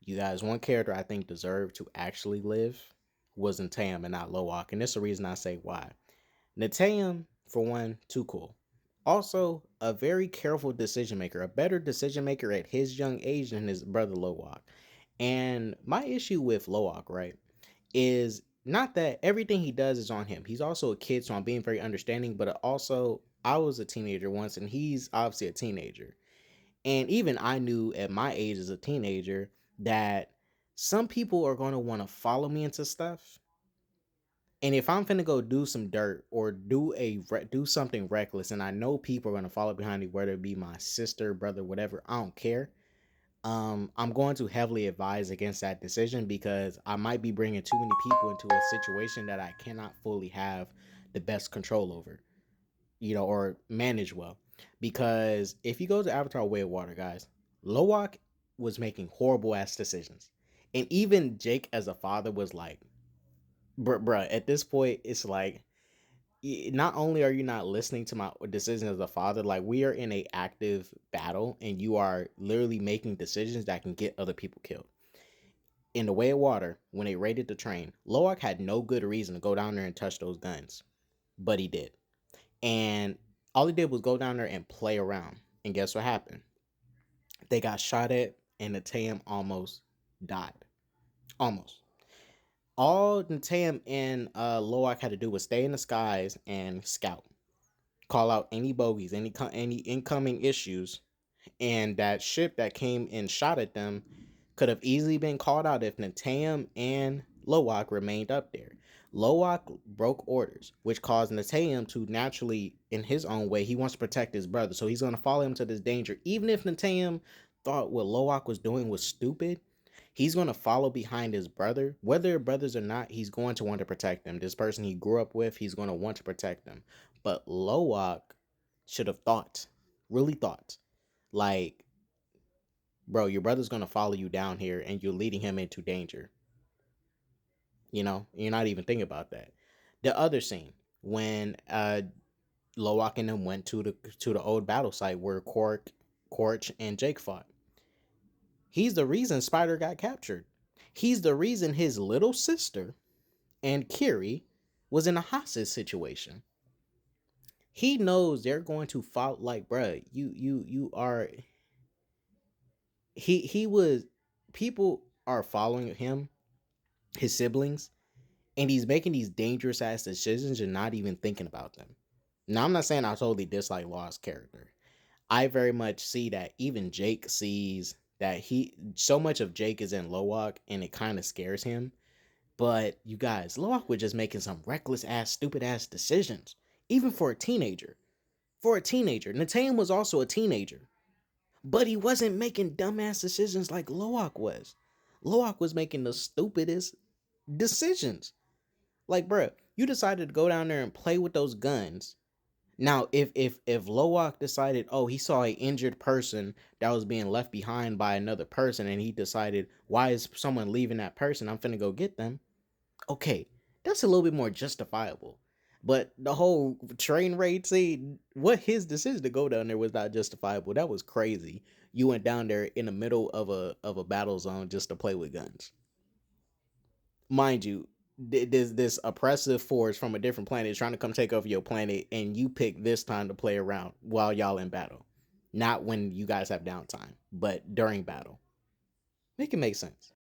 You guys, one character I think deserved to actually live was Neteyam and not Lowak, and this is the reason I say why. Neteyam, for one, too cool. Also, a very careful decision maker, a better decision maker at his young age than his brother Lowak. And my issue with Lowak, right, is not that everything he does is on him. He's also a kid, so I'm being very understanding, but also I was a teenager once, and he's obviously a teenager. And even I knew at my age as a teenager that some people are going to want to follow me into stuff. And if I'm finna go do some dirt or do something reckless, and I know people are gonna follow behind me, whether it be my sister, brother, whatever, I don't care. I'm going to heavily advise against that decision because I might be bringing too many people into a situation that I cannot fully have the best control over, or manage well. Because if you go to Avatar Way of Water, guys, Lowak was making horrible ass decisions. And even Jake as a father was like, bruh, at this point, it's like, not only are you not listening to my decision as a father, like we are in a active battle and you are literally making decisions that can get other people killed. In the Way of Water, when they raided the train, Loak had no good reason to go down there and touch those guns, but he did. And all he did was go down there and play around. And guess what happened? They got shot at, and the Tam almost died. Almost. All Neteyam and Loak had to do was stay in the skies and scout, call out any bogeys, any incoming issues, and that ship that came and shot at them could have easily been called out if Neteyam and Loak remained up there. Loak broke orders, which caused Neteyam to naturally, in his own way, he wants to protect his brother, so he's going to follow him to this danger. Even if Neteyam thought what Loak was doing was stupid, he's going to follow behind his brother. Whether brothers or not, he's going to want to protect them. This person he grew up with, he's going to want to protect them. But Loak should have thought, really thought, like, bro, your brother's going to follow you down here and you're leading him into danger. You're not even thinking about that. The other scene when Loak and them went to the old battle site where Korch, and Jake fought. He's the reason Spider got captured. He's the reason his little sister and Kiri was in a hostage situation. He knows they're going to follow. Like, bruh, you are. He was. People are following him, his siblings, and he's making these dangerous ass decisions and not even thinking about them. Now, I'm not saying I totally dislike Law's character. I very much see that even Jake sees that so much of Jake is in Loak and it kind of scares him. But you guys, Loak was just making some reckless ass, stupid ass decisions, even for a teenager. For a teenager, Neteyam was also a teenager, but he wasn't making dumbass decisions like Loak was. Loak was making the stupidest decisions. Like, bruh, you decided to go down there and play with those guns. Now, if Loak decided, oh, he saw an injured person that was being left behind by another person, and he decided, why is someone leaving that person? I'm finna go get them. Okay, that's a little bit more justifiable. But the whole train raid scene, what his decision to go down there was not justifiable. That was crazy. You went down there in the middle of a battle zone just to play with guns. Mind you, this oppressive force from a different planet is trying to come take over your planet, and you pick this time to play around while y'all in battle. Not when you guys have downtime, but during battle. Make it make sense.